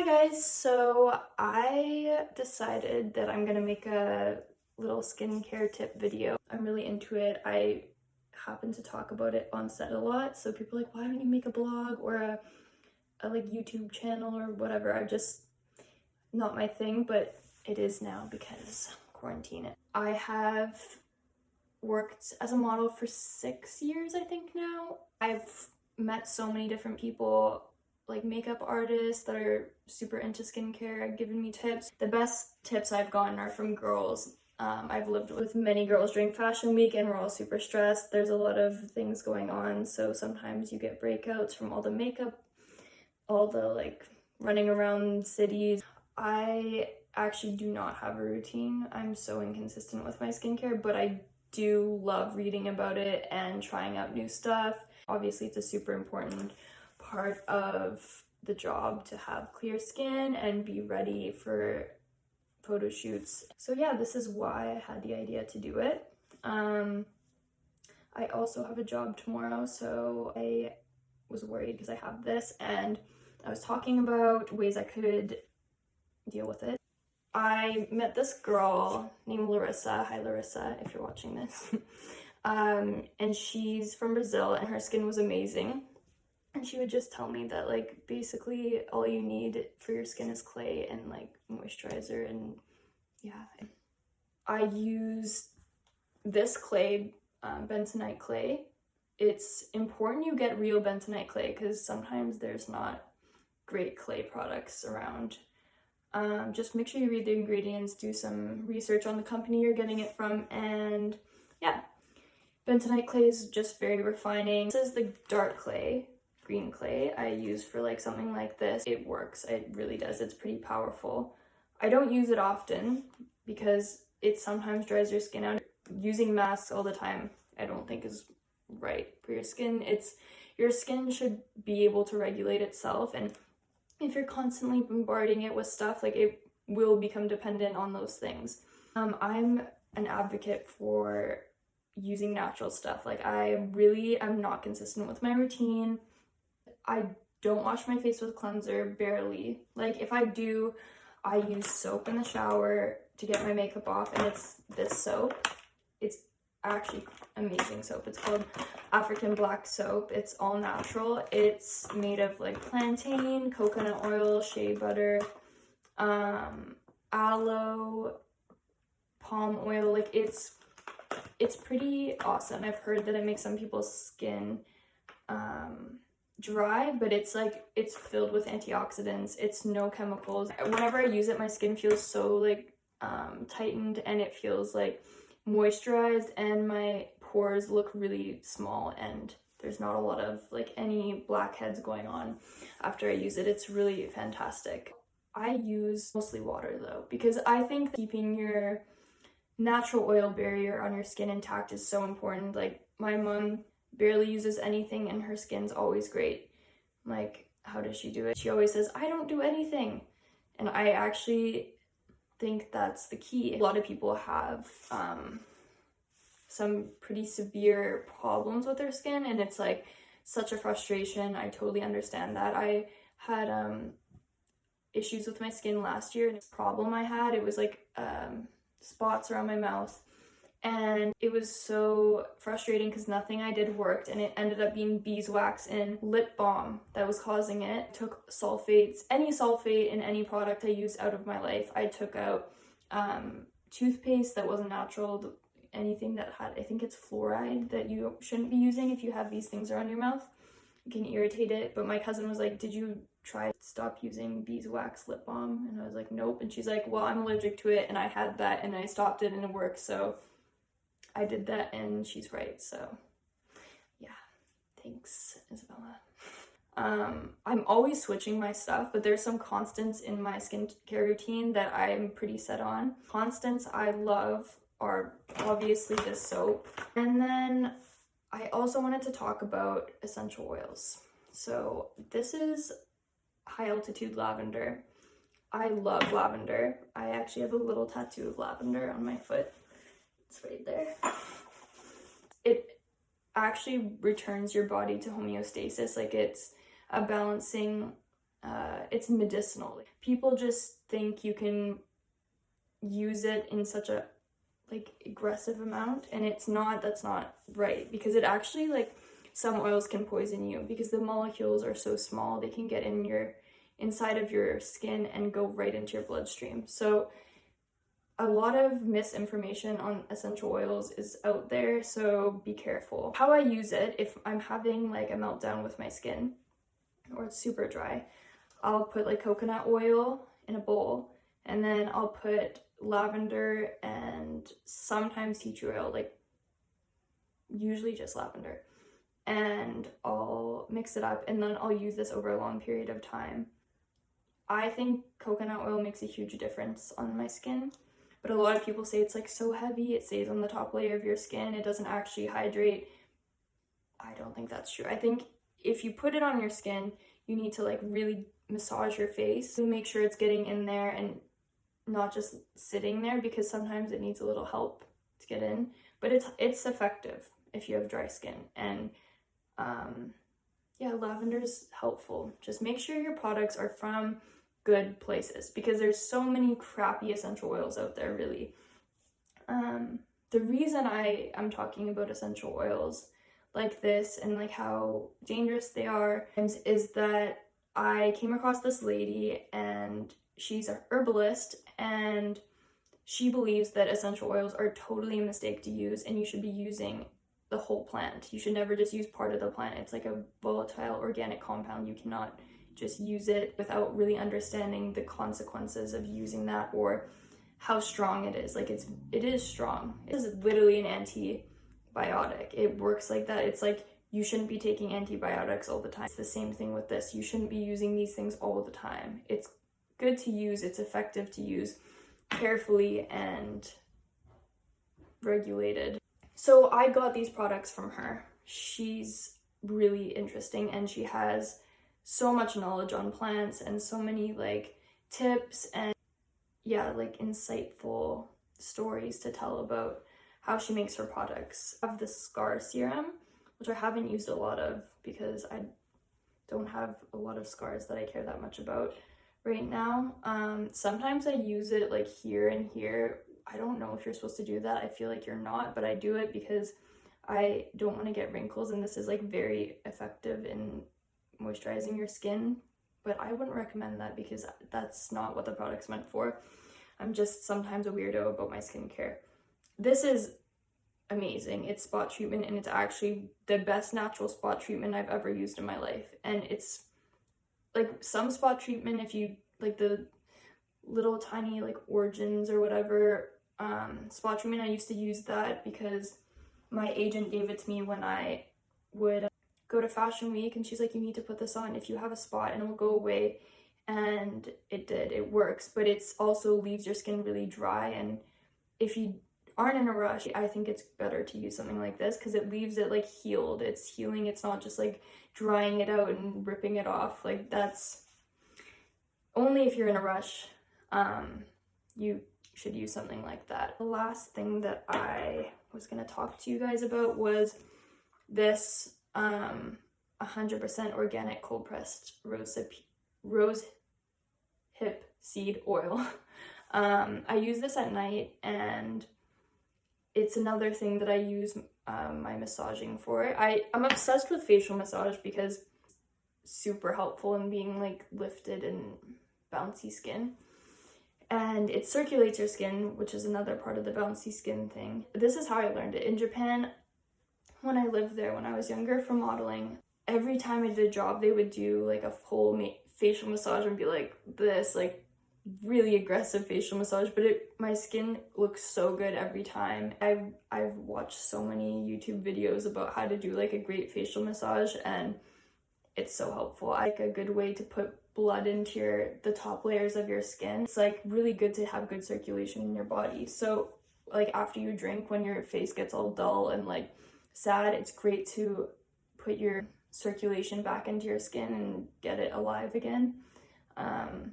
Hi guys, so I decided that I'm gonna make a little skincare tip video. I'm really into it. I happen to talk about it on set a lot, so people are like, why don't you make a blog or a like YouTube channel or whatever. I'm just not my thing, but it is now because quarantine. I have worked as a model for 6 years, I think now. I've met so many different people, like makeup artists that are super into skincare, giving me tips. The best tips I've gotten are from girls. I've lived with many girls during fashion week and we're all super stressed. There's a lot of things going on, so sometimes you get breakouts from all the makeup, all the like running around cities. I actually do not have a routine. I'm so inconsistent with my skincare, but I do love reading about it and trying out new stuff. Obviously, it's a super important part of the job to have clear skin and be ready for photo shoots. So yeah, this is why I had the idea to do it. I also have a job tomorrow, so I was worried because I have this, and I was talking about ways I could deal with it. I met this girl named Larissa. Hi Larissa, if you're watching this. And she's from Brazil and her skin was amazing. And she would just tell me that like basically all you need for your skin is clay and like moisturizer, and yeah. I use this clay, Bentonite clay. It's important you get real Bentonite clay because sometimes there's not great clay products around. Just make sure you read the ingredients, do some research on the company you're getting it from, and yeah. Bentonite clay is just very refining. This is the dark clay, green clay I use for like something like this. It works, it really does, it's pretty powerful. I don't use it often because it sometimes dries your skin out. Using masks all the time I don't think is right for your skin. Your skin should be able to regulate itself, and if you're constantly bombarding it with stuff, like it will become dependent on those things. I'm an advocate for using natural stuff. Like I'm not consistent with my routine. I don't wash my face with cleanser, barely. Like if I do, I use soap in the shower to get my makeup off, and it's this soap. It's actually amazing soap. It's called African black soap. It's all natural. It's made of like plantain, coconut oil, shea butter, aloe, palm oil. Like it's pretty awesome. I've heard that it makes some people's skin dry, but it's filled with antioxidants. It's no chemicals. Whenever I use it, my skin feels so like tightened, and it feels like moisturized, and my pores look really small, and there's not a lot of like any blackheads going on after I use it. It's really fantastic. I use mostly water though, because I think keeping your natural oil barrier on your skin intact is so important. Like my mom barely uses anything and her skin's always great. Like, how does she do it? She always says, I don't do anything. And I actually think that's the key. A lot of people have some pretty severe problems with their skin, and it's like such a frustration. I totally understand that. I had issues with my skin last year, and the problem I had, it was like spots around my mouth, and it was so frustrating because nothing I did worked, and it ended up being beeswax and lip balm that was causing it. I took sulfates, any sulfate in any product I used out of my life. I took out toothpaste that wasn't natural, anything that had, I think it's fluoride, that you shouldn't be using if you have these things around your mouth. It can irritate it. But my cousin was like, did you try to stop using beeswax lip balm? And I was like, nope. And she's like, well, I'm allergic to it, and I had that and I stopped it and it worked, so I did that, and she's right. So yeah, thanks Isabella. I'm always switching my stuff, but there's some constants in my skincare routine that I'm pretty set on. Constants I love are obviously this soap, and then I also wanted to talk about essential oils. So this is high altitude lavender. I love lavender. I actually have a little tattoo of lavender on my foot. It's right there. It actually returns your body to homeostasis. Like it's a balancing it's medicinal. People just think you can use it in such a like aggressive amount, and that's not right, because it actually, like, some oils can poison you because the molecules are so small, they can get in your inside of your skin and go right into your bloodstream. So a lot of misinformation on essential oils is out there, so be careful. How I use it, if I'm having like a meltdown with my skin or it's super dry, I'll put like coconut oil in a bowl, and then I'll put lavender and sometimes tea tree oil, like usually just lavender, and I'll mix it up, and then I'll use this over a long period of time. I think coconut oil makes a huge difference on my skin, but a lot of people say it's like so heavy, it stays on the top layer of your skin, it doesn't actually hydrate. I don't think that's true. I think if you put it on your skin, you need to like really massage your face to make sure it's getting in there and not just sitting there, because sometimes it needs a little help to get in. But it's effective if you have dry skin. And yeah, lavender's helpful. Just make sure your products are from good places, because there's so many crappy essential oils out there, really. The reason I'm talking about essential oils like this and like how dangerous they are is that I came across this lady, and she's a herbalist, and she believes that essential oils are totally a mistake to use, and you should be using the whole plant. You should never just use part of the plant. It's like a volatile organic compound. You cannot just use it without really understanding the consequences of using that, or how strong it is. Like, it is strong. It is literally an antibiotic. It works like that. It's like, you shouldn't be taking antibiotics all the time. It's the same thing with this. You shouldn't be using these things all the time. It's good to use, it's effective to use carefully and regulated. So I got these products from her. She's really interesting, and she has so much knowledge on plants and so many like tips and yeah, like insightful stories to tell about how she makes her products. I have the scar serum, which I haven't used a lot of because I don't have a lot of scars that I care that much about right now. Sometimes I use it like here and here. I don't know if you're supposed to do that. I feel like you're not, but I do it because I don't want to get wrinkles, and this is like very effective in moisturizing your skin, but I wouldn't recommend that because that's not what the product's meant for. I'm just sometimes a weirdo about my skincare. This is amazing. It's spot treatment, and it's actually the best natural spot treatment I've ever used in my life. And it's like some spot treatment, if you like the little tiny like origins or whatever spot treatment, I used to use that because my agent gave it to me when I would go to Fashion Week, and she's like, you need to put this on if you have a spot and it will go away. And it did. It works, but it's also leaves your skin really dry, and if you aren't in a rush, I think it's better to use something like this because it leaves it like healed. It's healing. It's not just like drying it out and ripping it off. Like, that's only if you're in a rush. You should use something like that. The last thing that I was going to talk to you guys about was this 100% organic cold pressed rosehip seed oil. I use this at night, and it's another thing that I use my massaging for. I'm obsessed with facial massage because it's super helpful in being like lifted and bouncy skin. And it circulates your skin, which is another part of the bouncy skin thing. This is how I learned it. In Japan, when I lived there, when I was younger for modeling, every time I did a job, they would do like a full facial massage and be like this, like really aggressive facial massage, but my skin looks so good every time. I've watched so many YouTube videos about how to do like a great facial massage, and it's so helpful. Like a good way to put blood into the top layers of your skin. It's like really good to have good circulation in your body. So like after you drink, when your face gets all dull and like sad, it's great to put your circulation back into your skin and get it alive again. And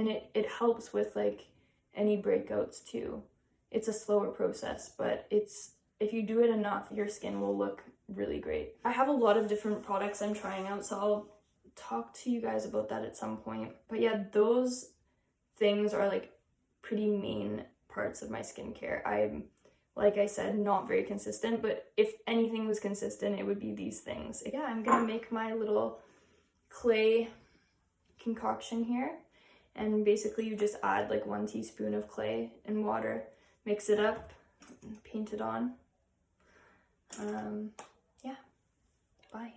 it helps with like any breakouts too. It's a slower process, but if you do it enough, your skin will look really great. I have a lot of different products I'm trying out, so I'll talk to you guys about that at some point. But yeah, those things are like pretty main parts of my skincare. I'm, like I said, not very consistent, but if anything was consistent, it would be these things. Yeah, I'm gonna make my little clay concoction here, and basically you just add like 1 teaspoon of clay and water, mix it up, and paint it on. Yeah, bye.